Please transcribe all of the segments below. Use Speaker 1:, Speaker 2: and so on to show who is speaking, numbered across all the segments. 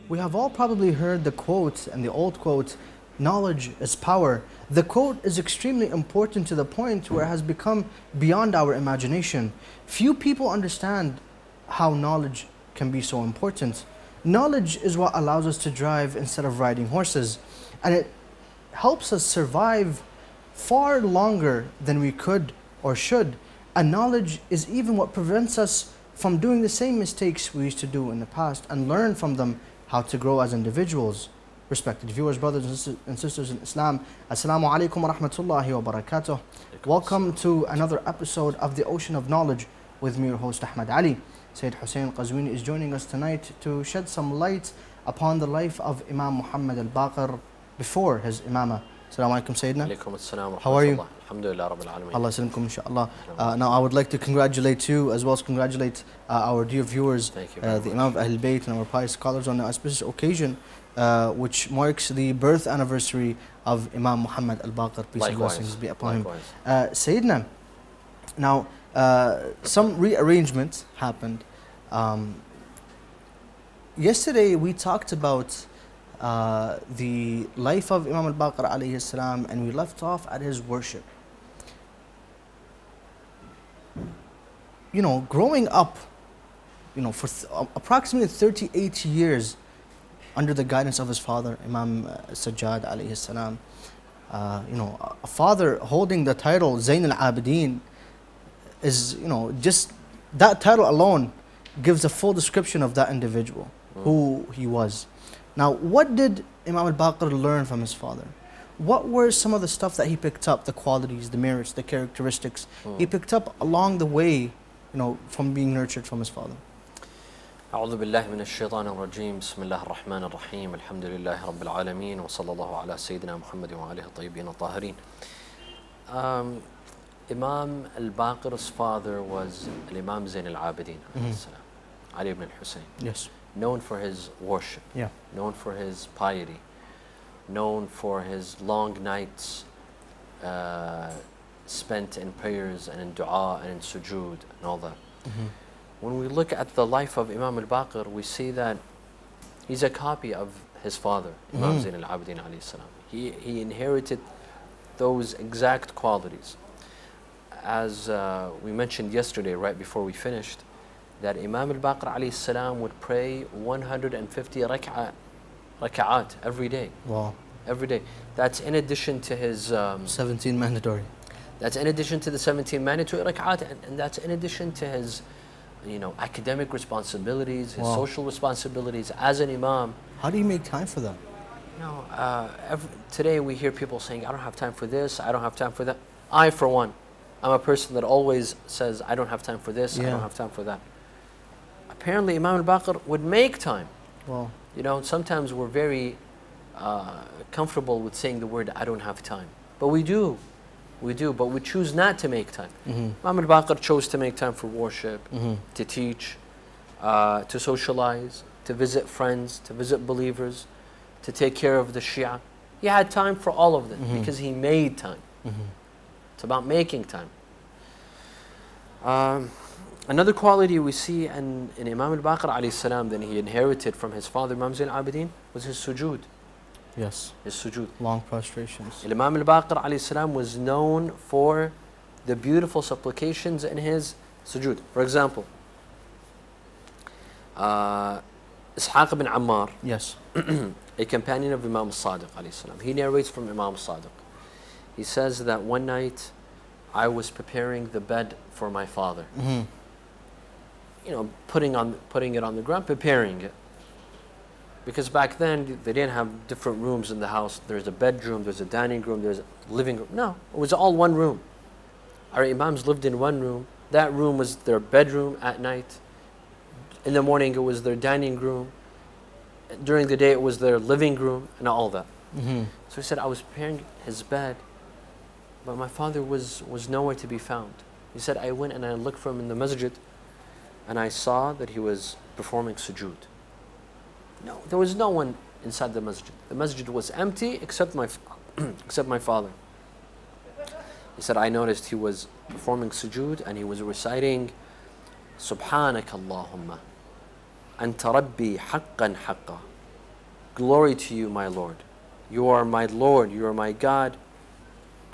Speaker 1: We have all probably heard the quote and the old quote, knowledge is power. The quote is extremely important to the point where it has become beyond our imagination. Few people understand how knowledge can be so important. Knowledge is what allows us to drive instead of riding horses, and it helps us survive far longer than we could or should. And knowledge is even what prevents us from doing the same mistakes we used to do in the past and learn from them how to grow as individuals. Respected viewers, brothers and sisters in Islam, Assalamu alaikum wa rahmatullahi wa barakatuh. Welcome to another episode of The Ocean of Knowledge with me, your host Ahmad Ali. Sayyid Hussein alQazwini is joining us tonight to shed some light upon the life of Imam Muhammad al-Bakker before his imamah. Assalamu alaikum, Sayyidina.
Speaker 2: Alaikum assalam wa
Speaker 1: How are you?
Speaker 2: rahmatullah. Alhamdulillah Rabbil Alameen.
Speaker 1: Allah salamkum, inshaAllah. Now I would like to congratulate you as well as congratulate our dear viewers,
Speaker 2: Thank you
Speaker 1: the Imam of Ahl Bayt and our pious scholars on the auspicious occasion which marks the birth anniversary of Imam Muhammad al-Bakker, peace and blessings be upon him. Sayyidina, now some rearrangement happened. Yesterday we talked about the life of Imam al-Bakker alayhi salam, and we left off at his worship. You know, growing up, you know, for approximately 38 years under the guidance of his father, Imam Sajjad alayhi salam, you know, a father holding the title Zain al-Abidin is, you know, just that title alone gives a full description of that individual, who he was. Now, what did Imam al-Bakker learn from his father? What were some of the stuff that he picked up, the qualities, the merits, the characteristics he picked up along the way, you know, from being nurtured from his father?
Speaker 2: أعوذ بالله من الشيطان الرجيم بسم الله الرحمن الرحيم الحمد لله رب العالمين وصلى الله على سيدنا محمد وآله الطيبين الطاهرين. Imam al-Bakker's father was Imam Zain al-Abidin, Ali ibn al-Hussein.
Speaker 1: Yes.
Speaker 2: Known for his worship, known for his piety, known for his long nights spent in prayers and in dua and in sujood and all that. When we look at the life of Imam al-Bakker, we see that he's a copy of his father, Imam Zain al-Abidin alayhi salam. He inherited those exact qualities. As we mentioned yesterday, right before we finished, that Imam al-Bakker alayhi salam would pray 150 rak'at every day.
Speaker 1: Wow.
Speaker 2: Every day. That's in addition to his
Speaker 1: 17 mandatory.
Speaker 2: That's in addition to the 17 mandatory rak'at, and that's in addition to his, you know, academic responsibilities, his social responsibilities as an imam.
Speaker 1: How do you make time for them?
Speaker 2: You know, today we hear people saying, I don't have time for this, I don't have time for that. I, for one, I'm a person that always says, I don't have time for this, I don't have time for that. Apparently Imam al-Bakker would make time.
Speaker 1: Wow.
Speaker 2: You know, sometimes we're very comfortable with saying the word, I don't have time. But we do, but we choose not to make time. Imam al-Bakker chose to make time for worship, to teach, to socialize, to visit friends, to visit believers, to take care of the Shia. He had time for all of them because he made time. It's about making time. Another quality we see in Imam al-Bakker alayhi salam that he inherited from his father Imam Zain al-Abidin was his sujood.
Speaker 1: Yes.
Speaker 2: His sujood.
Speaker 1: Long prostrations.
Speaker 2: Imam al-Bakker alayhi salam was known for the beautiful supplications in his sujood. For example, Ishaq ibn Ammar,
Speaker 1: yes,
Speaker 2: a companion of Imam al-Sadiq alayhi salam, he narrates from Imam al-Sadiq. He says that one night I was preparing the bed for my father. You know, putting it on the ground, preparing it. Because back then they didn't have different rooms in the house. There's a bedroom, there's a dining room, there's a living room. No, it was all one room. Our imams lived in one room. That room was their bedroom at night. In the morning it was their dining room. During the day it was their living room and all that. So he said, I was preparing his bed, but my father was nowhere to be found. He said, I went and I looked for him in the masjid, and I saw that he was performing sujood. No, there was no one inside the masjid. The masjid was empty except my father. He said, I noticed he was performing sujood and he was reciting, Subhanaka Allahumma, Anta Rabbi haqqan haqqa, Glory to you, my Lord. You are my Lord, you are my God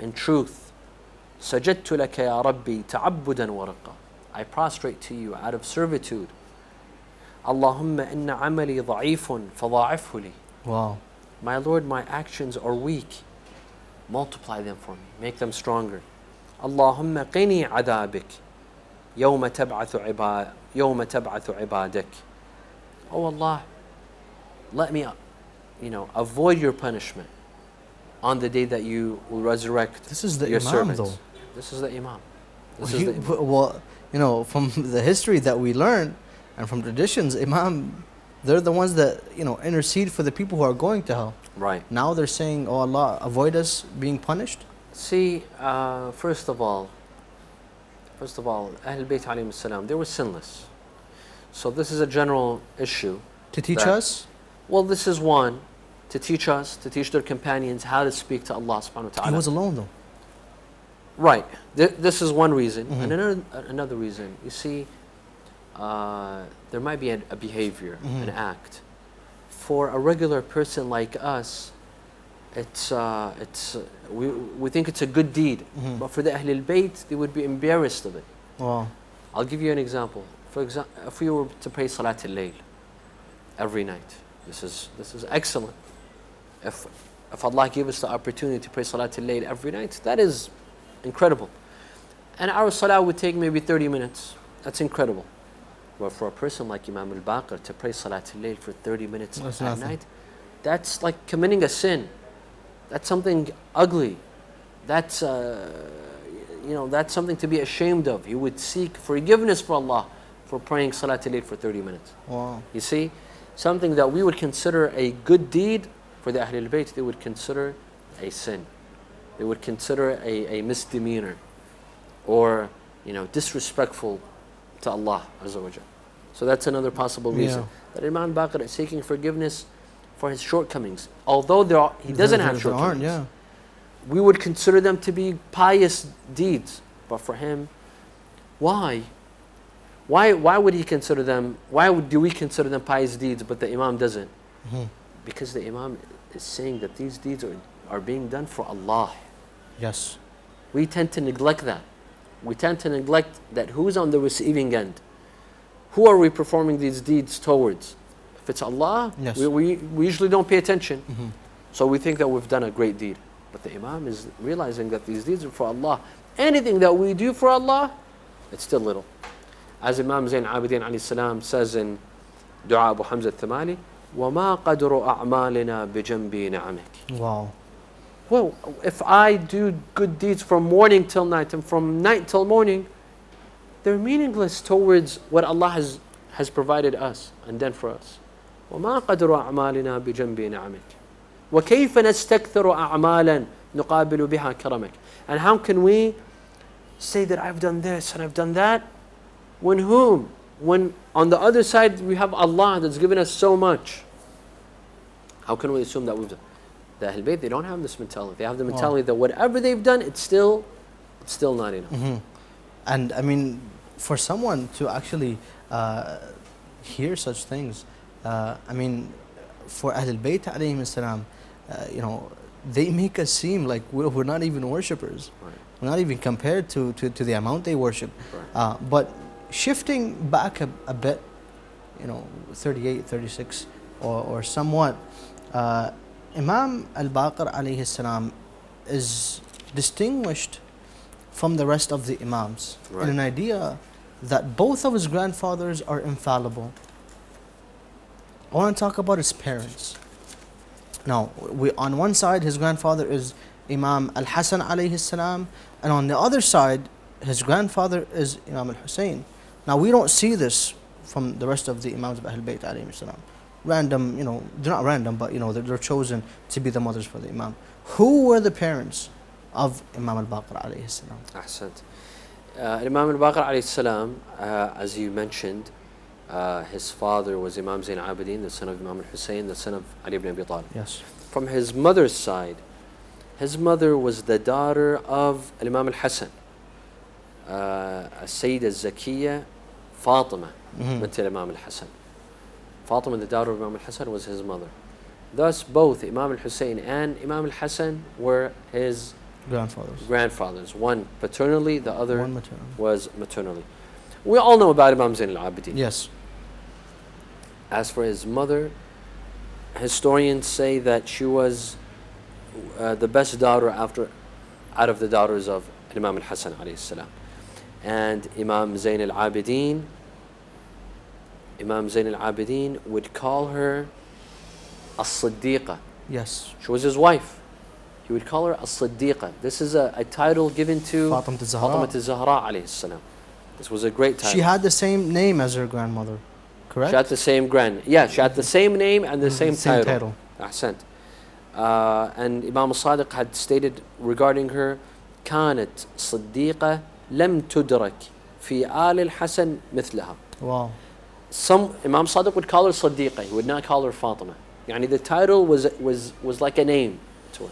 Speaker 2: in truth. سجدت لك يا ربي تعبدا ورقا. I prostrate to you out of servitude. اللهم إن عملي ضعيف فضاعفه لي.
Speaker 1: Wow.
Speaker 2: My Lord, my actions are weak. Multiply them for me. Make them stronger. اللهم قني عذابك يوم تبعث عبادك. Oh Allah, let me, avoid your punishment on the day that you will resurrect
Speaker 1: This is the
Speaker 2: your
Speaker 1: Imam,
Speaker 2: servants.
Speaker 1: though.
Speaker 2: This is the Imam. This is the Imam.
Speaker 1: Well, from the history that we learn and from traditions, Imam, they're the ones that, intercede for the people who are going to hell.
Speaker 2: Right.
Speaker 1: Now they're saying, oh Allah, avoid us being punished.
Speaker 2: See, first of all, Ahlul Bayt alayhim salam, they were sinless. So this is a general issue.
Speaker 1: To teach us?
Speaker 2: Well, this is one, to teach us, to teach their companions how to speak to Allah subhanahu wa ta'ala.
Speaker 1: He was alone though.
Speaker 2: Right. This is one reason. And another reason, you see, there might be a behavior, an act. For a regular person like us, we think it's a good deed. But for the Ahlul Bayt, they would be embarrassed of it.
Speaker 1: Wow.
Speaker 2: I'll give you an example. For example, if we were to pray Salat al-Layl every night, this is excellent. If Allah gave us the opportunity to pray Salat al-Layl every night, that is incredible. And our Salah would take maybe 30 minutes. That's incredible. But for a person like Imam al-Bakker to pray Salat al-Layl for 30 minutes at night, that's like committing a sin. That's something ugly. That's that's something to be ashamed of. You would seek forgiveness for Allah for praying Salat al-Layl for 30 minutes.
Speaker 1: Wow.
Speaker 2: You see, something that we would consider a good deed, for the Ahlul Bayt, they would consider a sin. They would consider a misdemeanor, or disrespectful to Allah Azza wa Jal. So that's another possible reason that Imam Bakker is seeking forgiveness for his shortcomings. Although he doesn't have shortcomings, we would consider them to be pious deeds. But for him, why would he consider them? Do we consider them pious deeds, but the Imam doesn't? Because the Imam is saying that these deeds are being done for Allah.
Speaker 1: Yes.
Speaker 2: We tend to neglect that. We tend to neglect that who's on the receiving end. Who are we performing these deeds towards? If it's Allah,
Speaker 1: yes,
Speaker 2: we usually don't pay attention. So we think that we've done a great deed. But the Imam is realizing that these deeds are for Allah. Anything that we do for Allah, it's still little. As Imam Zain Abidin alayhi salam says in Dua Abu Hamza al-Thamali, وَمَا قَدْرُ أَعْمَالِنَا بِجَنْبِ نَعَمِكِ.
Speaker 1: Wow.
Speaker 2: Well, if I do good deeds from morning till night and from night till morning, they're meaningless towards what Allah has provided us and done for us. وَمَا قَدْرُ أَعْمَالِنَا بِجَنْبِ نَعَمِكِ وَكَيْفَ نَسْتَكْثِرُ أَعْمَالًا نُقَابِلُ بِهَا كَرَمِكِ. And how can we say that I've done this and I've done that? When on the other side we have Allah that's given us so much. How can we assume that we've done? The Ahlul Bayt, they don't have this mentality. They have the mentality that whatever they've done, it's still not enough.
Speaker 1: And I mean, for someone to actually hear such things, I mean, for Ahlul Bayt alayhim salam, they make us seem like we're not even worshippers.
Speaker 2: Right.
Speaker 1: We're not even compared to the amount they worship.
Speaker 2: Right.
Speaker 1: But shifting back a bit, 38, 36, or somewhat, Imam al-Bakker alayhi salam is distinguished from the rest of the Imams in an idea that both of his grandfathers are infallible. I want to talk about his parents. Now, on one side, his grandfather is Imam al-Hasan alayhi salam, and on the other side, his grandfather is Imam al-Hussein. Now, we don't see this from the rest of the Imams of Ahlul Bayt alayhi salam. Random, they're not random, but they're chosen to be the mothers for the Imam. Who were the parents of Imam al-Bakker alayhi salam?
Speaker 2: Ahsant. Imam al-Bakker alayhi salam, as you mentioned, his father was Imam Zain Abidin, the son of Imam Hussein, the son of Ali ibn Abi Talib.
Speaker 1: Yes.
Speaker 2: From his mother's side, his mother was the daughter of Imam al-Hasan, Sayyida al-Zakiyya Fatima, bint Imam al-Hasan. Fatima, the daughter of Imam al-Hasan, was his mother. Thus, both Imam Hussein and Imam Hassan were his grandfathers. One paternally, the other was maternally. We all know about Imam Zain al-Abidin.
Speaker 1: Yes.
Speaker 2: As for his mother, historians say that she was the best daughter out of the daughters of Imam al-Hassan alayhi salam. And Imam Zain al-Abidin would call her as-Siddiqa.
Speaker 1: Yes.
Speaker 2: She was his wife. He would call her as-Siddiqa. This is a title given to
Speaker 1: Fatima
Speaker 2: al-Zahra alayhi salam. This was a great title.
Speaker 1: She had the same name as her grandmother, correct?
Speaker 2: She had the same she had the same name and the same title. Ahsant. And Imam al-Sadiq had stated regarding her, كانت صديقة لم تدرك في آل الحسن مثلها.
Speaker 1: Wow.
Speaker 2: Some Imam Sadiq would call her Siddiqa. He would not call her Fatima. Yani the title was like a name to her.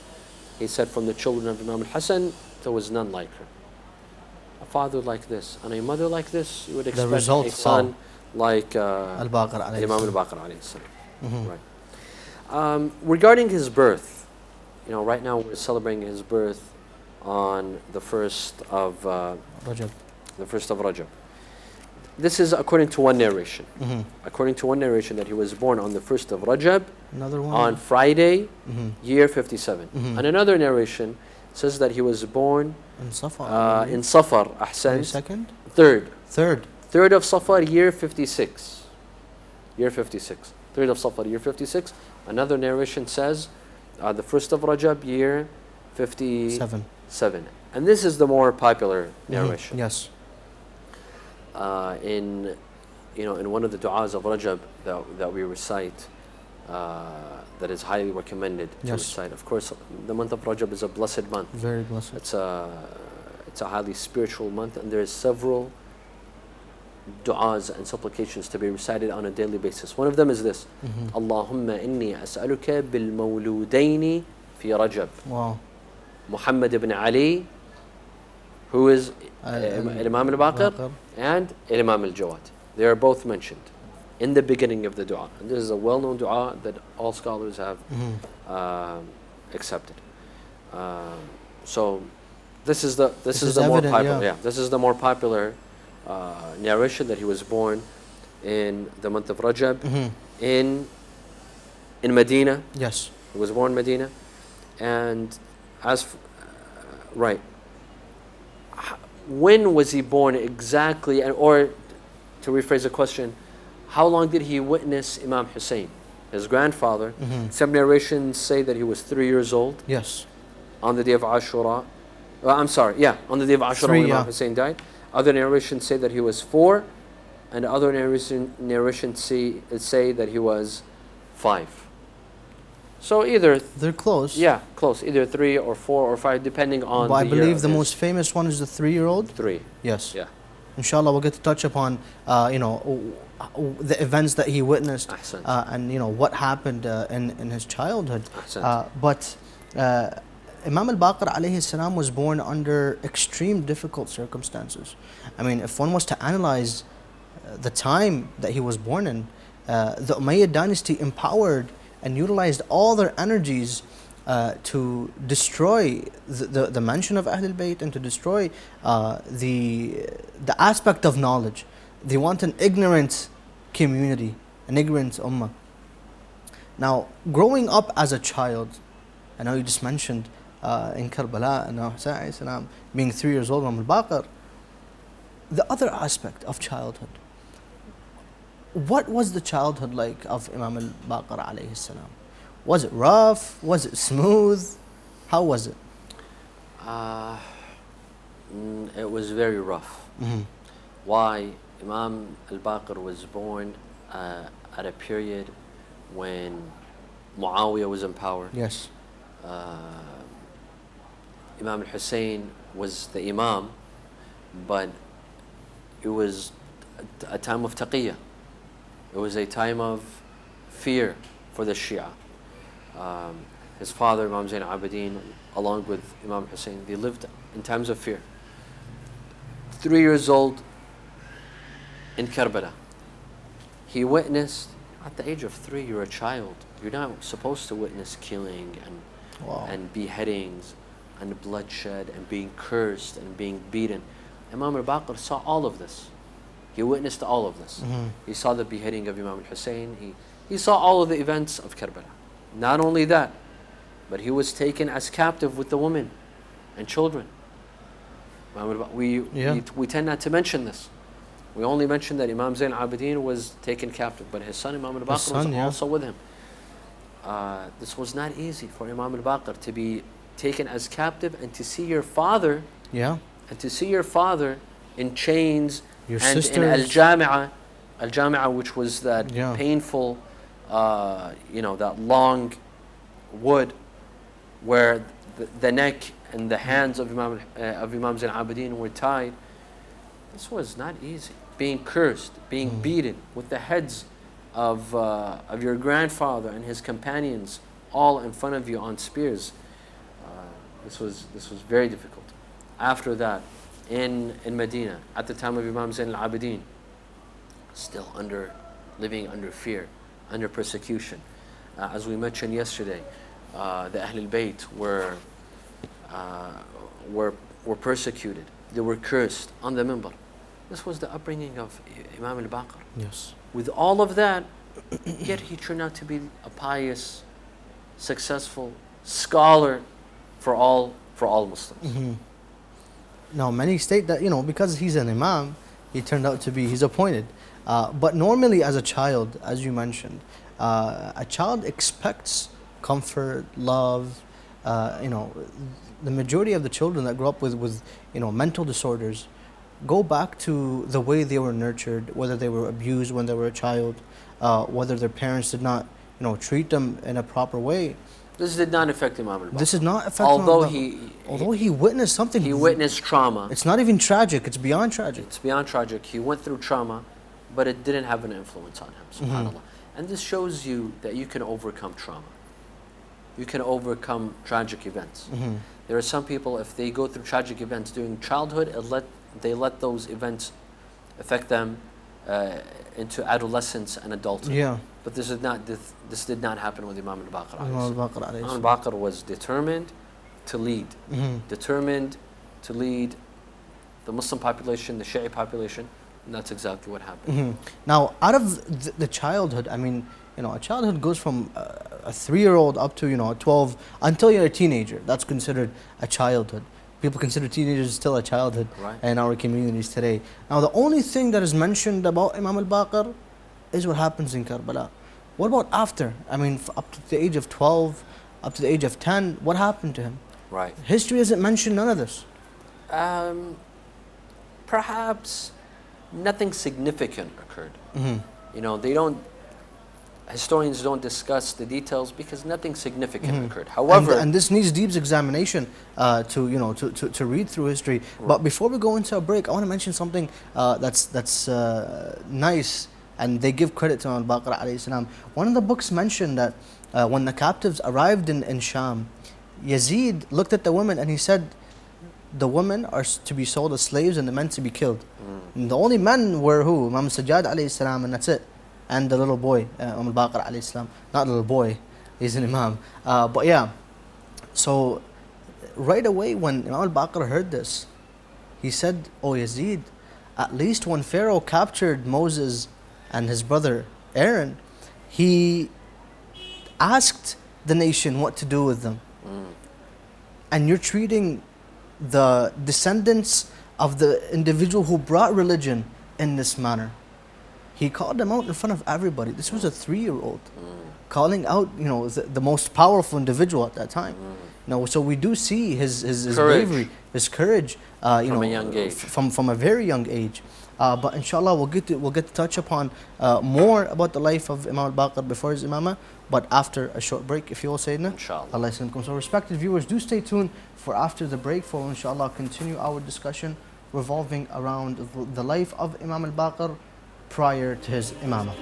Speaker 2: He said, from the children of Imam al-Hassan, there was none like her. A father like this and a mother like this, you would expect a son like Imam al-Bakker alayhi salam. Right. Regarding his birth, right now we're celebrating his birth on the 1st of Rajab. This is according to one narration. According to one narration, that he was born on the 1st of Rajab, on Friday, year 57. And another narration says that he was born in Safar. Ahsan.
Speaker 1: Second?
Speaker 2: Third of Safar, year 56. Third of Safar, year 56. Another narration says the 1st of Rajab, year 57. And this is the more popular narration.
Speaker 1: Yes.
Speaker 2: In one of the du'as of Rajab that we recite, that is highly recommended to recite. Of course, the month of Rajab is a blessed month.
Speaker 1: Very blessed.
Speaker 2: It's a highly spiritual month, and there is several du'as and supplications to be recited on a daily basis. One of them is this: Allahumma inni as'aluka bil mawludaini fi Rajab.
Speaker 1: Wow.
Speaker 2: Muhammad ibn Ali, who is Imam al-Bakker, and Imam al-Jawad. They are both mentioned in the beginning of the dua. And this is a well-known dua that all scholars have accepted. So this is the more popular. Yeah, this is the more popular narration, that he was born in the month of Rajab in Medina.
Speaker 1: Yes.
Speaker 2: He was born in Medina, and when was he born exactly? Or to rephrase the question, how long did he witness Imam Hussein, his grandfather? Some narrations say that he was 3 years old.
Speaker 1: Yes.
Speaker 2: On the day of Ashura. On the day of Ashura when Imam Hussein died. Other narrations say that he was 4, and other narrations say that he was 5. So either
Speaker 1: they're close.
Speaker 2: Yeah, close. Either 3 or 4 or 5, depending on.
Speaker 1: But I believe the most famous one is the 3-year-old.
Speaker 2: 3.
Speaker 1: Yes.
Speaker 2: Yeah.
Speaker 1: Inshallah, we'll get to touch upon the events that he witnessed and what happened in his childhood. But Imam al-Bakker alayhi salam was born under extreme difficult circumstances. I mean, if one was to analyze the time that he was born in, the Umayyad dynasty empowered and utilized all their energies to destroy the mention of Ahlul Bayt and to destroy the aspect of knowledge. They want an ignorant community, an ignorant ummah. Now, growing up as a child, I know you just mentioned in Karbala and Hussein being 3 years old, Imam al-Bakker. The other aspect of childhood. What was the childhood like of Imam al-Bakker alayhi salam? Was it rough? Was it smooth? How was it?
Speaker 2: It was very rough. Why? Imam al-Bakker was born at a period when Muawiyah was in power.
Speaker 1: Yes.
Speaker 2: Imam al-Hussein was the Imam, but it was a time of taqiyya. It was a time of fear for the Shia. His father, Imam Zain al-Abidin, along with Imam Hussein, they lived in times of fear. 3 years old in Karbala, he witnessed At the age of 3, you're a child. You're not supposed to witness killing and beheadings and bloodshed and being cursed and being beaten. Imam al-Baqir saw all of this. He witnessed all of this. He saw the beheading of Imam Hussein. He saw all of the events of Karbala. Not only that, but he was taken as captive with the women and children. We tend not to mention this. We only mention that Imam Zain al-Abidin was taken captive, but his son Imam al-Baqir was also with him. This was not easy for Imam al-Baqir to be taken as captive and to see your father, and to see your father in chains,
Speaker 1: your
Speaker 2: and
Speaker 1: sisters.
Speaker 2: in al-Jami'ah, which was that painful, that long wood where the neck and the hands of Imam Zain al-Abidin were tied. This was not easy. Being cursed, being beaten with the heads of your grandfather and his companions all in front of you on spears. This was very difficult. After that, in Medina, at the time of Imam Zain al-Abidin, still living under fear, under persecution. As we mentioned yesterday, the Ahlul Bayt were persecuted. They were cursed on the minbar. This was the upbringing of Imam al-Baqir.
Speaker 1: Yes.
Speaker 2: With all of that, yet he turned out to be a pious, successful scholar for all Muslims.
Speaker 1: Now, many state that, because he's an imam, he's appointed. But normally as a child, as you mentioned, a child expects comfort, love. The majority of the children that grow up with mental disorders go back to the way they were nurtured, whether they were abused when they were a child, whether their parents did not treat them in a proper way.
Speaker 2: This did not affect Imam al-Baqir.
Speaker 1: This did not affect
Speaker 2: although
Speaker 1: him. Although he witnessed something.
Speaker 2: He witnessed trauma.
Speaker 1: It's not even tragic. It's beyond tragic.
Speaker 2: It's beyond tragic. He went through trauma, but it didn't have an influence on him, subhanAllah. And this shows you that you can overcome trauma. You can overcome tragic events. There are some people, if they go through tragic events during childhood, they let those events affect them into adolescence and adulthood. But this did not happen with Imam al-Baqir. Imam al-Baqir was determined to lead. Determined to lead the Muslim population, the Shi'i population, and that's exactly what happened.
Speaker 1: Now, out of the childhood, a childhood goes from a 3-year-old up to 12 until you're a teenager. That's considered a childhood. People consider teenagers still a childhood in our communities today. Now, the only thing that is mentioned about Imam al-Baqir is what happens in Karbala. What about after? Up to the age of 12, up to the age of 10, what happened to him? History doesn't mention none of this.
Speaker 2: Perhaps nothing significant occurred. Historians don't discuss the details because nothing significant occurred. However,
Speaker 1: and this needs deep examination to read through history. But before we go into a break, I want to mention something that's nice, and they give credit to al-Baqir alayhi salam. One of the books mentioned that when the captives arrived in Sham, Yazid looked at the women and he said, the women are to be sold as slaves and the men to be killed. And the only men were who? Imam Sajjad alayhi salam, and that's it. And the little boy, Imam al-Baqir alayhi salam. Not little boy, he's an imam. But yeah, so right away when Imam al-Baqir heard this, he said, "Oh Yazid, at least when Pharaoh captured Moses and his brother Aaron, he asked the nation what to do with them. And you're treating the descendants of the individual who brought religion in this manner." He called them out in front of everybody. This was a 3-year-old calling out, the most powerful individual at that time. So we do see his bravery, his courage,
Speaker 2: from a young age.
Speaker 1: From a very young age. But inshallah, we'll get to touch upon more about the life of Imam al-Baqir before his imamah, but after a short break, if you will, Sayyidina.
Speaker 2: Inshallah.
Speaker 1: Allah Yaslimkum. So respected viewers, do stay tuned for after the break, for inshallah continue our discussion revolving around the life of Imam al-Baqir prior to his imamah.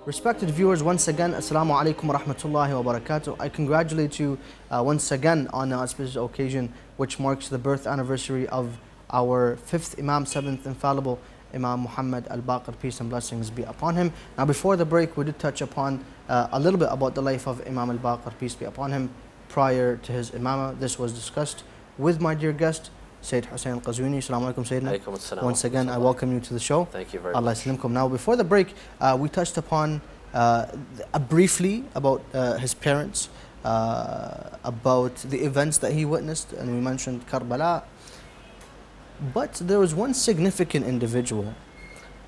Speaker 1: Respected viewers, once again, Assalamu alaikum wa rahmatullahi wa barakatuh. I congratulate you once again on the auspicious occasion which marks the birth anniversary of our 5th Imam, 7th Infallible, Imam Muhammad al-Bakker, peace and blessings be upon him. Now before the break, we did touch upon a little bit about the life of Imam al-Bakker, peace be upon him, prior to his imamah. This was discussed with my dear guest, Sayyid Hussein alQazwini. Assalamu alaikum, Sayyidina.
Speaker 2: Alaikum assalam.
Speaker 1: Once again, I welcome you to the show.
Speaker 2: Thank you very
Speaker 1: Allah
Speaker 2: much.
Speaker 1: Islamkum. Now, before the break, we touched upon briefly about his parents, about the events that he witnessed, and we mentioned Karbala. But there was one significant individual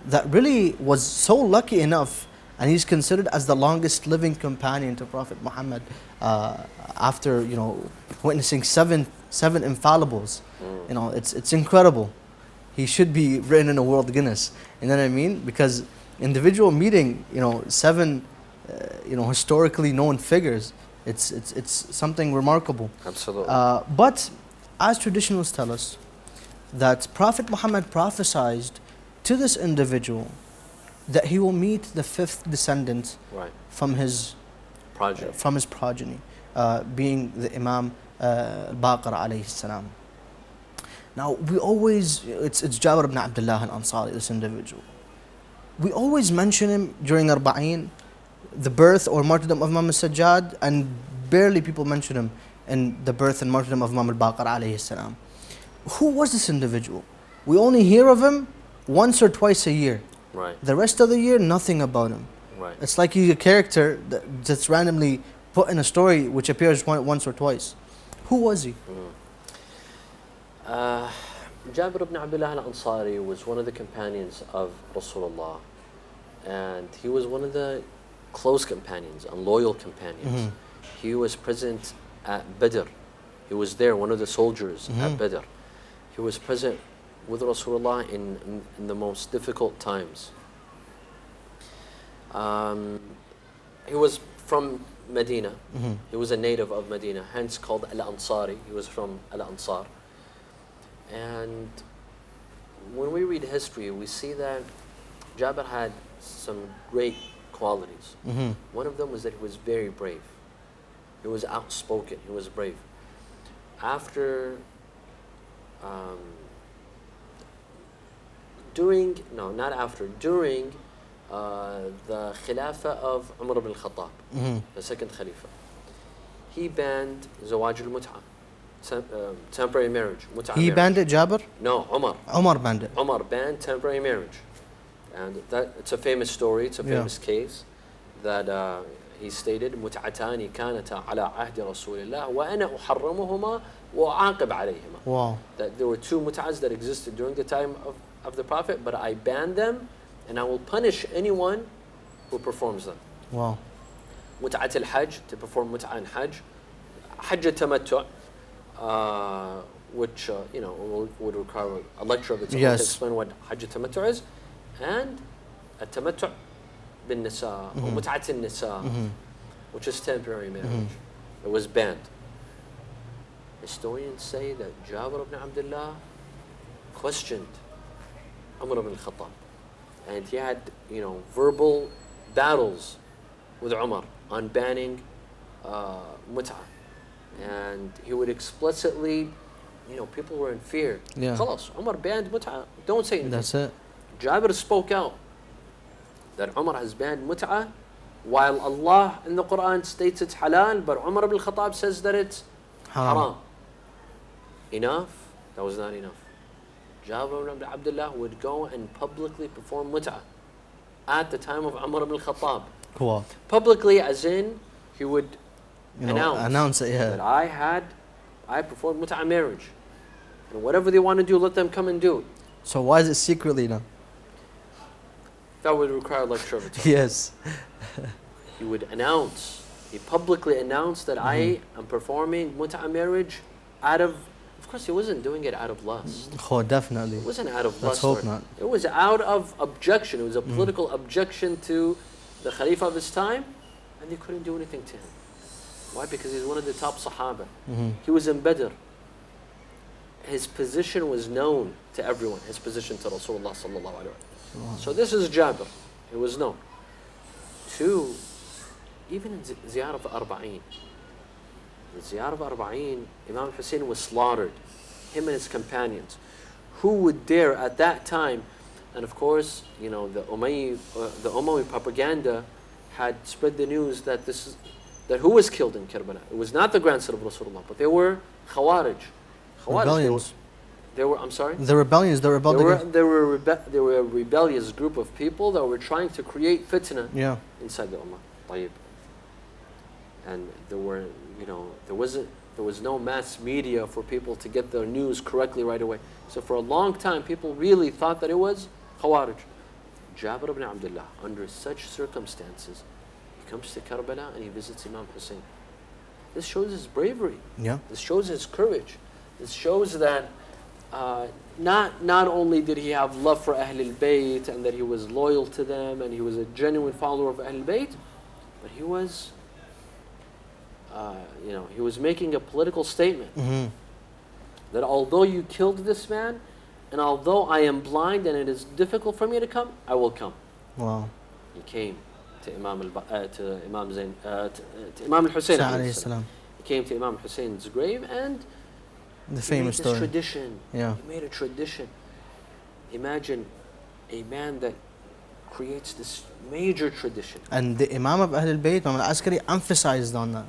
Speaker 1: that really was so lucky enough, and he's considered as the longest living companion to Prophet Muhammad after, witnessing seven infallibles. It's incredible. He should be written in a world Guinness. You know what I mean? Because individual meeting, seven, historically known figures, it's something remarkable.
Speaker 2: Absolutely.
Speaker 1: But as traditionalists tell us, that Prophet Muhammad prophesied to this individual that he will meet the 5th descendant from his progeny, being the Imam Bakker alayhi salam. Now we always, it's Jabir ibn Abdullah al-Ansari, this individual. We always mention him during Arba'een, the birth or martyrdom of Imam al-Sajjad, and barely people mention him in the birth and martyrdom of Imam al-Bakker alayhi salam. Who was this individual? We only hear of him once or twice a year.
Speaker 2: Right.
Speaker 1: The rest of the year, nothing about him.
Speaker 2: Right.
Speaker 1: It's like he's a character that's randomly put in a story which appears once or twice. Who was he?
Speaker 2: Jabir ibn Abdullah al-Ansari was one of the companions of Rasulullah, and he was one of the close companions and loyal companions. He was present at Badr. He was there, one of the soldiers at Badr. He was present with Rasulullah in the most difficult times. He was from Medina. He was a native of Medina, hence called Al-Ansari. He was from Al-Ansar. And when we read history, we see that Jabir had some great qualities. One of them was that he was very brave. He was outspoken. He was brave. During the Khilafah of Umar ibn al-Khattab, the second Khalifa, he banned Zawaj al-Mut'ah, temporary marriage.
Speaker 1: He banned it, Jabir?
Speaker 2: No, Umar.
Speaker 1: Umar banned it.
Speaker 2: Umar banned temporary marriage. And it's a famous story, it's a famous case that he stated, متعتان كانتا على عهد رسول الله وأنا أحرمهما وأعاقب عليهما.
Speaker 1: Wow.
Speaker 2: That there were two mut'ahs that existed during the time of the Prophet, but I banned them and I will punish anyone who performs them.
Speaker 1: Wow.
Speaker 2: Mut'at al-Hajj, to perform mut'ah and Hajj. Hajj al-Tamattu', which would require a lecture of its own to explain what Hajj al-Tamattu' is. And al-Tamattu' bin-Nisa, or Mut'at al-Nisa, which is temporary marriage. It was banned. Historians say that Jabir ibn Abdullah questioned Umar ibn al-Khattab. And he had, verbal battles with Umar on banning mut'ah. And he would explicitly, people were in fear. Khalas, Umar banned mut'ah, don't say anything.
Speaker 1: That's it.
Speaker 2: Jabir spoke out that Umar has banned mut'ah, while Allah in the Quran states it's halal, but Umar ibn al-Khattab says that it's haram. Enough? That was not enough. Jabir ibn Abdullah would go and publicly perform mut'ah at the time of Umar ibn al-Khattab.
Speaker 1: Cool.
Speaker 2: Publicly, as in, he would announce
Speaker 1: it,
Speaker 2: that I performed mut'ah marriage. And whatever they want to do, let them come and do it.
Speaker 1: So why is it secretly now?
Speaker 2: That would require a lecture of its own.
Speaker 1: Yes.
Speaker 2: He publicly announced that I am performing mut'ah marriage of course he wasn't doing it out of lust.
Speaker 1: Oh, definitely.
Speaker 2: It wasn't out of
Speaker 1: Let's
Speaker 2: lust.
Speaker 1: hope not.
Speaker 2: It was out of objection. It was a political objection to the Khalifa of his time, and they couldn't do anything to him. Why? Because he's one of the top Sahaba. He was in Badr. His position was known to everyone, his position to Rasulullah sallallahu alaihi wasallam. So this is Jabir. It was known. two, even in Ziyarah of Arba'een. In Ziyarah of Arba'een, Imam Hussein was slaughtered, him and his companions. Who would dare at that time? And of course, you know, the Umayyad propaganda had spread the news that who was killed in Karbala? It was not the grandson of Rasulullah, but they were Khawarij.
Speaker 1: Rebellions.
Speaker 2: They were, I'm sorry?
Speaker 1: The rebellions, the rebellion.
Speaker 2: They were a rebellious group of people that were trying to create fitna inside the Ummah. طيب. And there were, you know, there was no mass media for people to get their news correctly right away. So for a long time, people really thought that it was Khawarij. Jabir ibn Abdullah, under such circumstances, he comes to Karbala and he visits Imam Hussein. This shows his bravery.
Speaker 1: Yeah.
Speaker 2: This shows his courage. This shows that not only did he have love for Ahlul Bayt and that he was loyal to them and he was a genuine follower of Ahlul Bayt, but he was, you know, he was making a political statement that although you killed this man, and although I am blind and it is difficult for me to come, I will come.
Speaker 1: Wow.
Speaker 2: He came to Imam al-Hussein. He came to Imam Hussein's grave and
Speaker 1: the famous story.
Speaker 2: Tradition.
Speaker 1: Yeah.
Speaker 2: He made a tradition. Imagine a man that creates this major tradition.
Speaker 1: And the Imam of Ahlul Bayt, Imam al-Askari, emphasized on that.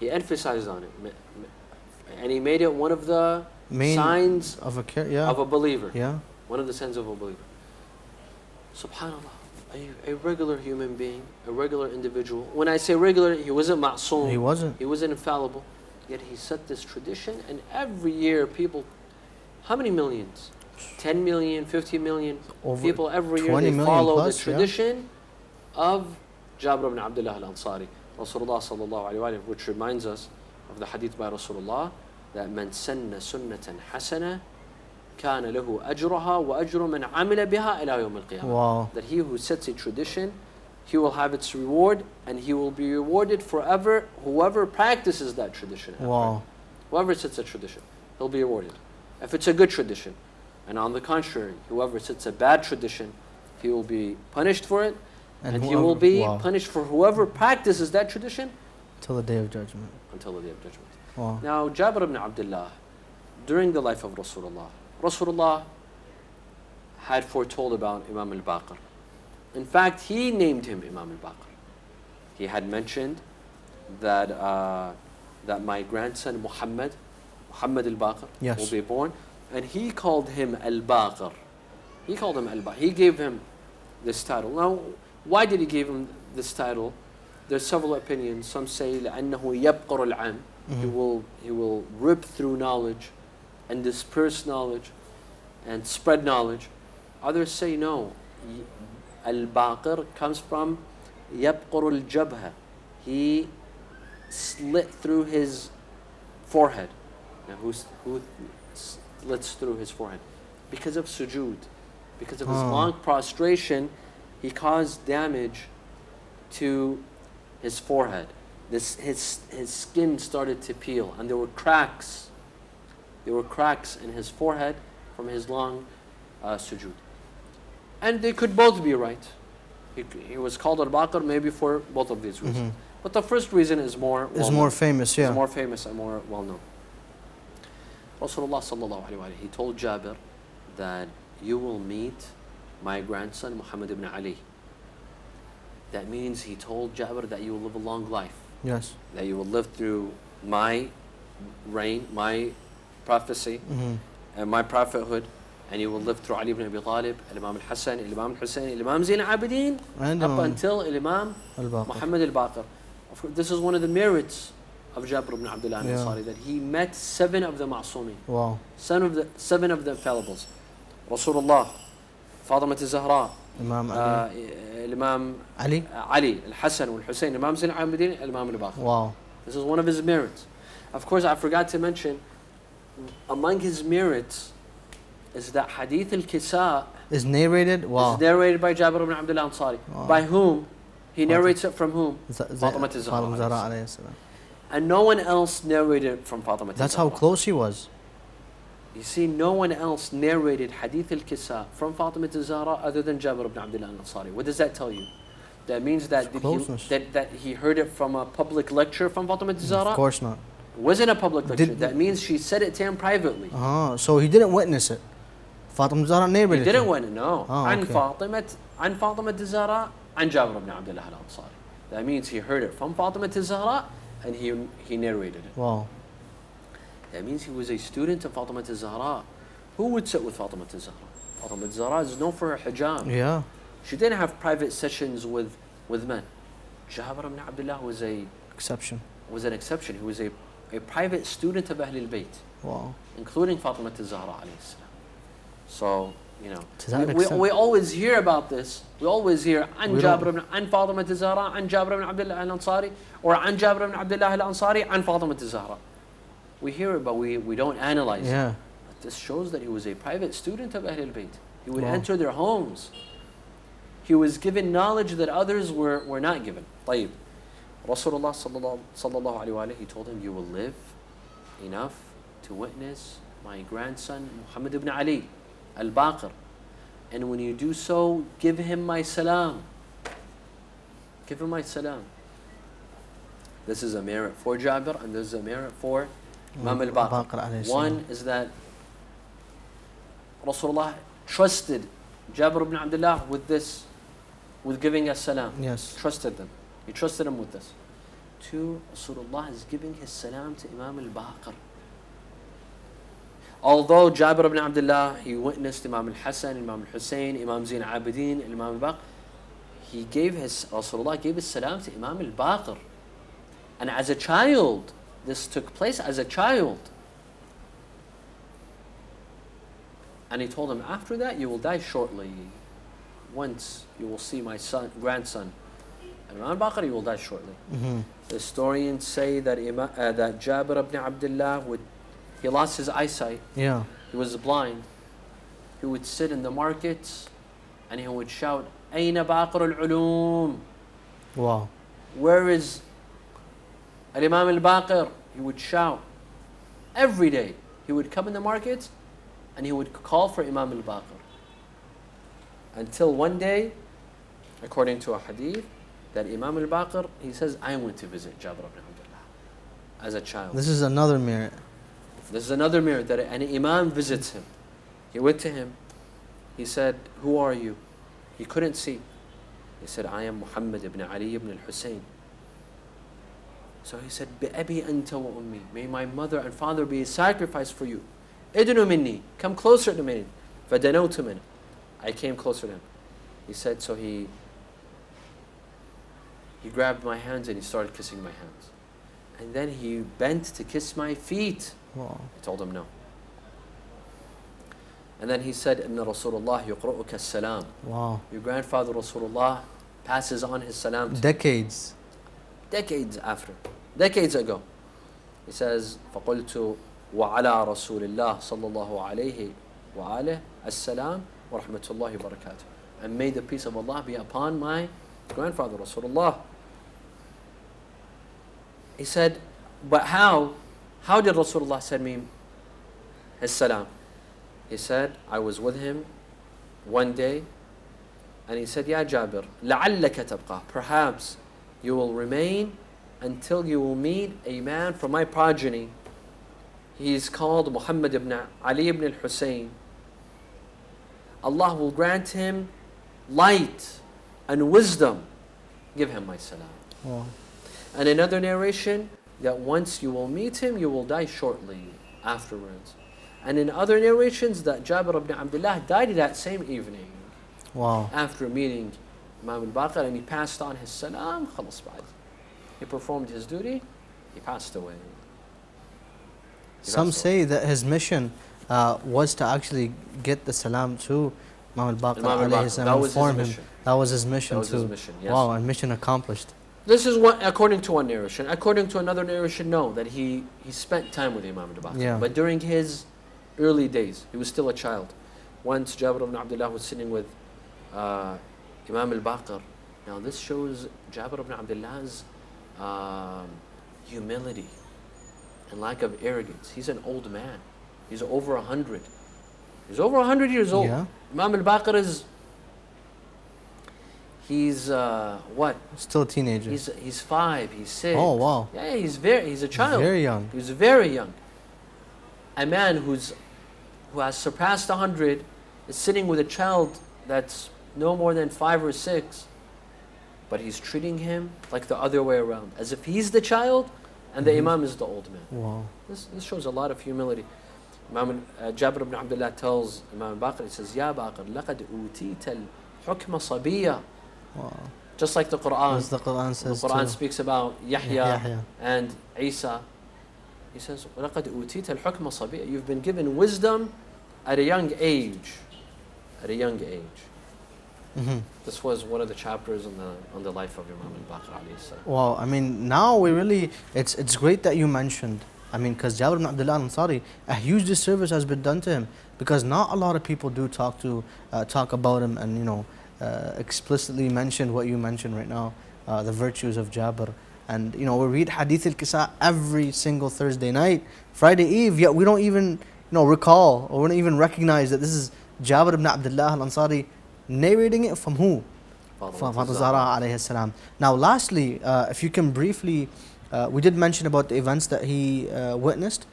Speaker 2: He emphasized on it. And he made it one of the
Speaker 1: main
Speaker 2: signs
Speaker 1: of a
Speaker 2: believer.
Speaker 1: Yeah.
Speaker 2: One of the signs of a believer. SubhanAllah. A regular human being, a regular individual. When I say regular, he wasn't ma'soom.
Speaker 1: He wasn't.
Speaker 2: He wasn't infallible. Yet he set this tradition, and every year people, how many millions? 10 million, 50 million people every year, they follow the tradition of Jabir ibn Abdullah al-Ansari. Rasulullah sallallahu alayhi wa sallam, which reminds us of the hadith by Rasulullah, that man sanna sunnatan hasana kana lahu ajruha wa ajru man amila biha ila yawm al-qiyamah.
Speaker 1: Wow.
Speaker 2: That he who sets a tradition, he will have its reward, and he will be rewarded forever. Whoever practices that tradition.
Speaker 1: Wow.
Speaker 2: Whoever sets a tradition, he'll be rewarded. If it's a good tradition. And on the contrary, whoever sets a bad tradition, he will be punished for it. And he will be punished for whoever practices that tradition.
Speaker 1: Until the Day of Judgment.
Speaker 2: Until the Day of Judgment.
Speaker 1: Wow.
Speaker 2: Now, Jabir ibn Abdullah, during the life of Rasulullah had foretold about Imam al-Bakker. In fact, he named him Imam al-Bakker. He had mentioned that that my grandson Muhammad al-Bakker will be born, and he called him al-Bakker. He called him al-Bakker. He gave him this title. Now, why did he give him this title? There's several opinions. Some say لأنه يبقر العلم. He will rip through knowledge and disperse knowledge and spread knowledge. Others say no. Al-Bakker comes from يبقر الجبهة. He slit through his forehead. Now who slits through his forehead? Because of sujood. Because of his long prostration, he caused damage to his forehead. His skin started to peel, and there were cracks. There were cracks in his forehead from his long sujood. And they could both be right. He was called al-Bakker maybe for both of these reasons. But the first reason is more
Speaker 1: famous,
Speaker 2: Is more famous and more well known. Rasulullah sallallahu alaihi wasallam, he told Jabir that you will meet my grandson Muhammad ibn Ali. That means he told Jabir that you will live a long life.
Speaker 1: Yes.
Speaker 2: That you will live through my reign, my prophecy, and my prophethood, and you will live through Ali ibn Abi Talib, Imam al-Hassan, Imam al-Hussein, Imam Zayn al-Abidin, up until Imam Muhammad al-Baqir. This is one of the merits of Jabir ibn Abdullah al-Ansari, that he met 7 of the ma'sumin.
Speaker 1: Wow.
Speaker 2: 7 of the infallibles. Rasulullah, Fatima al-Zahra,
Speaker 1: Imam Ali,
Speaker 2: Imam Ali, al-Hassan, al-Hussein, Imam Zayn al-Abidin, Imam al-Baqir.
Speaker 1: Wow.
Speaker 2: This is one of his merits. Of course, I forgot to mention, among his merits is that Hadith al-Kisa
Speaker 1: is narrated. Wow.
Speaker 2: Is narrated by Jabir ibn Abdullah al-Ansari. Wow. By whom? He narrates it from whom? Fatima al-Zahra. And no one else narrated it from Fatima al-Zahra.
Speaker 1: That's how close he was.
Speaker 2: You see, no one else narrated Hadith al-Kisa from Fatima al-Zahra other than Jabir ibn Abdullah al-Ansari. What does that tell you? That means that that he heard it from a public lecture from Fatima Zahra?
Speaker 1: Of course not.
Speaker 2: It wasn't a public lecture. That means she said it to him privately.
Speaker 1: So he didn't witness it. Fatima Zahra narrated
Speaker 2: it. He didn't witness it, no.
Speaker 1: Okay.
Speaker 2: عن فاطمة Zahra عن جابر بن عبد الله الأنصاري. That means he heard it from Fatima Zahra and he narrated it.
Speaker 1: Wow.
Speaker 2: That means he was a student of Fatima Zahra. Who would sit with Fatima Zahra? Fatima Zahra is known for her hijab.
Speaker 1: Yeah.
Speaker 2: She didn't have private sessions with men. Jabir ibn Abdullah was an exception. He was a private student of Ahlul Bayt.
Speaker 1: Wow.
Speaker 2: Including Fatima Zahra alayhi salam. So, you know, we always hear about this. We always hear عن Fatima Zahra, عن Jabir ibn Abdullah al-Ansari, or عن Jabir ibn Abdullah al-Ansari, عن Fatima Zahra. We hear it, but we don't analyze it. But this shows that he was a private student of Ahlul Bayt. He would enter their homes. He was given knowledge that others were not given. طيب. Rasulullah sallallahu alayhi wa he told him, you will live enough to witness my grandson Muhammad ibn Ali al-Bakker. And when you do so, give him my salam. Give him my salam. This is a merit for Jabir and this is a merit for Imam al-Bakker. One is that Rasulullah trusted Jabir ibn Abdullah with giving us salam.
Speaker 1: Yes.
Speaker 2: Trusted them. He trusted him with this. Two, Rasulullah is giving his salam to Imam al-Bakker. Although Jabir ibn Abdullah, he witnessed Imam al-Hassan, Imam al-Hussein, Imam Zain al-Abidin, Imam al-Bakker, Rasulullah gave his salam to Imam al-Bakker. And as a child, this took place as a child. And he told him, after that you will die shortly. Once you will see my grandson. And Imam al-Bakker, you will die shortly. The historians say that that Jabir ibn Abdullah he lost his eyesight.
Speaker 1: Yeah.
Speaker 2: He was blind. He would sit in the markets and he would shout, أين باقر العلوم?
Speaker 1: Wow.
Speaker 2: Where is Imam al-Bakker? He would shout every day. He would come in the markets and he would call for Imam al-Bakker. Until one day, according to a hadith, that Imam al-Bakker, he says, I went to visit Jabir ibn Abdullah as a child.
Speaker 1: This is another merit.
Speaker 2: This is another merit that an imam visits him. He went to him. He said, who are you? He couldn't see. He said, I am Muhammad ibn Ali ibn al-Hussein. So he said, بِأَبِي أَنْتَ وَأُمِّي. May my mother and father be a sacrifice for you. إِدْنُ مِنِّي. Come closer to me. فَدَنَوْتُ مِنْ. I came closer to him. He said, so he grabbed my hands and he started kissing my hands. And then he bent to kiss my feet.
Speaker 1: Wow.
Speaker 2: I told him no. And then he said, إِنَّ رَسُولُ اللَّهِ يُقْرُؤُكَ السَّلَامِ.
Speaker 1: Wow.
Speaker 2: Your grandfather Rasulullah passes on his salam to
Speaker 1: Decades
Speaker 2: after. Decades ago. He says, فَقُلْتُ وَعَلَى رَسُولِ اللَّهِ صَلَّى اللَّهُ عَلَيْهِ وَعَلَيْهِ السَّلَامِ وَرَحْمَةُ اللَّهِ وَبَرَكَاتُهُ. And may the peace of Allah be upon my grandfather Rasulullah. He said, but how did Rasulullah send me his salam? He said, I was with him one day and he said, Ya Jabir, لَعَلَّكَ تَبْقَى. Perhaps you will remain until you will meet a man from my progeny. He is called Muhammad ibn Ali ibn al-Hussein. Allah will grant him light and wisdom. Give him my salam.
Speaker 1: Wow.
Speaker 2: And another narration, that once you will meet him, you will die shortly afterwards. And in other narrations, that Jabir ibn Abdullah died that same evening.
Speaker 1: Wow.
Speaker 2: After meeting Imam al-Bakker, and he passed on his salam, خلاص بعد. He performed his duty, he passed away.
Speaker 1: Some say that his mission was to actually get the salam to Imam al-Bakker alayhi salam, inform him. That was his mission too.
Speaker 2: Yes.
Speaker 1: Wow, and mission accomplished.
Speaker 2: This is what, according to one narration. According to another narration, no, that he spent time with Imam al-Bakker.
Speaker 1: Yeah.
Speaker 2: But during his early days, he was still a child. Once Jabir ibn Abdullah was sitting with Imam al-Bakker. Now this shows Jabir ibn Abdullah's humility and lack of arrogance. He's an old man. He's over 100. He's over 100 years old.
Speaker 1: Yeah.
Speaker 2: Imam al-Bakker He's what?
Speaker 1: Still a teenager.
Speaker 2: He's 5. He's 6.
Speaker 1: Oh wow.
Speaker 2: Yeah, he's a child.
Speaker 1: Very young.
Speaker 2: He's very young. A man who has surpassed 100 is sitting with a child that's no more than 5 or 6, but he's treating him like the other way around, as if he's the child and the Imam is the old man.
Speaker 1: Wow.
Speaker 2: This shows a lot of humility. Imam Jabir ibn Abdullah tells Imam Bakker, he says, Ya Bakker, لَقَدْ أُوتِيتَ الْحُكْمَ صَبِيًّا.
Speaker 1: Wow.
Speaker 2: Just like the Quran.
Speaker 1: As the Quran says.
Speaker 2: The Quran
Speaker 1: too.
Speaker 2: speaks about Yahya
Speaker 1: Yahya.
Speaker 2: and Isa. He says, وَلَقَدْ أُوتِيتَ الْحُكْمَ صَبِيًّا. You've been given wisdom at a young age. At a young age. This was one of the chapters on the life of Imam al-Bakker alayhi salam.
Speaker 1: Wow, I mean, now we really, it's great that you mentioned, I mean, because Jabir ibn Abdullah al-Ansari, a huge disservice has been done to him, because not a lot of people do talk about him and, you know, explicitly mention what you mentioned right now, the virtues of Jabir. And, you know, we read Hadith al-Kisa every single Thursday night, Friday Eve, yet we don't even, you know, recall, or we don't even recognize that this is Jabir ibn Abdullah al-Ansari narrating it from who? From Zahra alayhi salam. Now lastly, if you can briefly, we did mention about the events that he witnessed,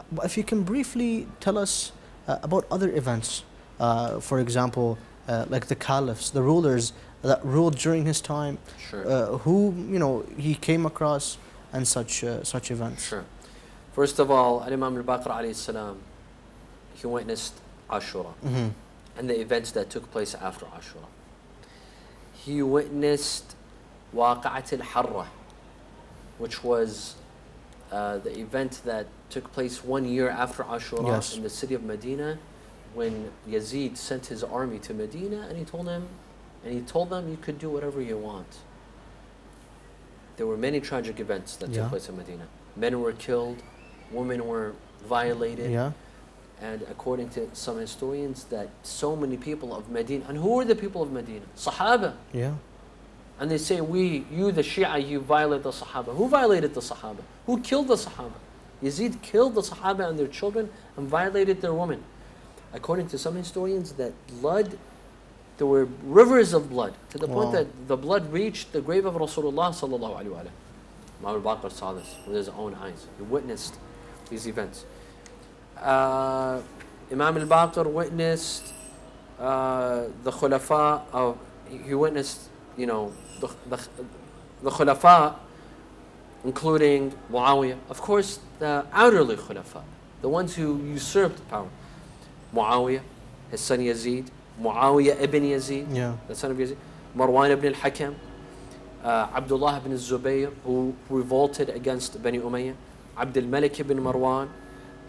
Speaker 1: but if you can briefly tell us about other events, for example, like the caliphs, the rulers that ruled during his time, who, you know, he came across, and such events.
Speaker 2: Sure. First of all, Imam al-Bakker alayhi salam, he witnessed Ashura and the events that took place after Ashura. He witnessed Waqa'at al-Harra, which was the event that took place 1 year after Ashura in the city of Medina, when Yazid sent his army to Medina, and he told them, you could do whatever you want. There were many tragic events that took place in Medina. Men were killed, women were violated. And according to some historians, that so many people of Medina, and who were the people of Medina? Sahaba. And they say, you the Shia, you violate the Sahaba. Who violated the Sahaba? Who killed the Sahaba? Yazid killed the Sahaba and their children and violated their women. According to some historians, that blood, there were rivers of blood, to the point that the blood reached the grave of Rasulullah sallallahu alaihi wasallam. Imam al-Bakker saw this with his own eyes. He witnessed these events. Imam al-Bakker witnessed the Khulafa of, he witnessed, you know, the Khulafa, including Muawiyah. Of course, the outerly Khulafa, the ones who usurped power. Muawiyah, his son Yazid, Muawiyah ibn Yazid, the son of Yazid, Marwan ibn al-Hakam, Abdullah ibn al-Zubayr, who revolted against Bani Umayyah, Abdul Malik ibn Marwan,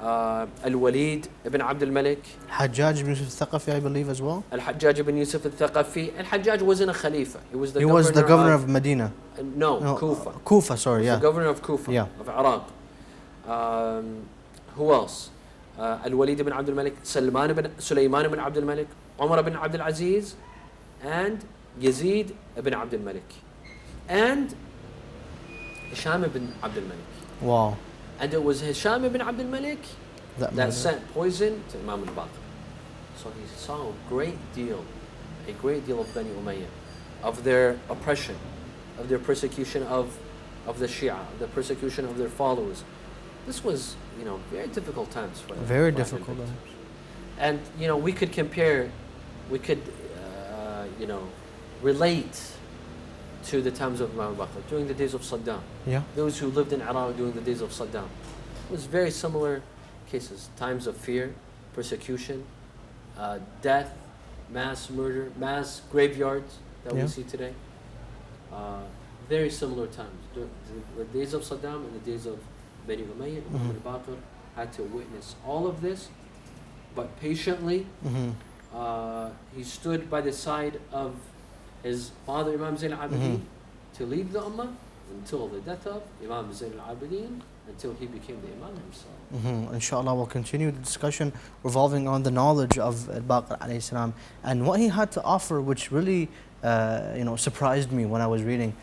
Speaker 2: Al-Walid ibn Abdul Malik,
Speaker 1: Hajjaj ibn Yusuf al-Thaqafi, I believe, as well.
Speaker 2: Al-Hajjaj ibn Yusuf al-Thaqafi. Al-Hajjaj wasn't a Khalifa. He was
Speaker 1: the governor of Medina.
Speaker 2: No, Kufa.
Speaker 1: Kufa, sorry,
Speaker 2: the governor of Kufa, of Iraq. Who else? Al-Walid ibn Abdul Malik, Sulaiman ibn Abdul Malik, Umar ibn Abdul Aziz, and Yazid ibn Abdul Malik, and Hisham ibn Abdul Malik.
Speaker 1: Wow.
Speaker 2: And it was Hisham ibn Abdul Malik that sent poison to Imam al-Bakker. So he saw a great deal of Bani Umayyah, of their oppression, of their persecution of the Shia, the persecution of their followers. This was, you know, very difficult times for them.
Speaker 1: Very difficult times.
Speaker 2: And, you know, we could compare, you know, relate to the times of Imam Bakker during the days of Saddam. Those who lived in Iraq during the days of Saddam. It was very similar cases. Times of fear, persecution, death, mass murder, mass graveyards that we see today. Very similar times. The days of Saddam and the days of Bani Umayyah. Imam Bakker had to witness all of this, but patiently he stood by the side of his father Imam Zain al-Abidin to lead the Ummah until the death of Imam Zain al-Abidin until he became the Imam himself.
Speaker 1: Inshallah, we'll continue the discussion revolving on the knowledge of Bakker alayhi salam and what he had to offer, which really surprised me when I was reading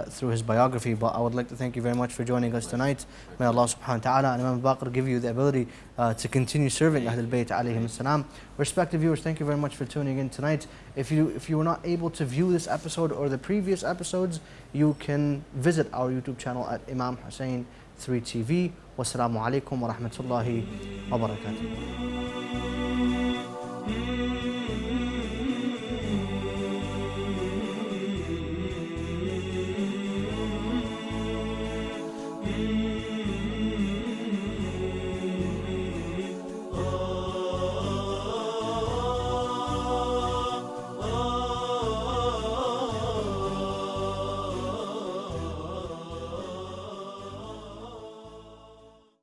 Speaker 1: through his biography. But I would like to thank you very much for joining us tonight. May Allah subhanahu wa ta'ala and Imam Bakker give you the ability to continue serving Ahlul Bayt alayhim salam. Respected viewers, thank you very much for tuning in tonight. If you were not able to view this episode or the previous episodes, you can visit our YouTube channel at Imam Hussein TV. Wassalamu alaikum wa rahmatullahi wa barakatuh.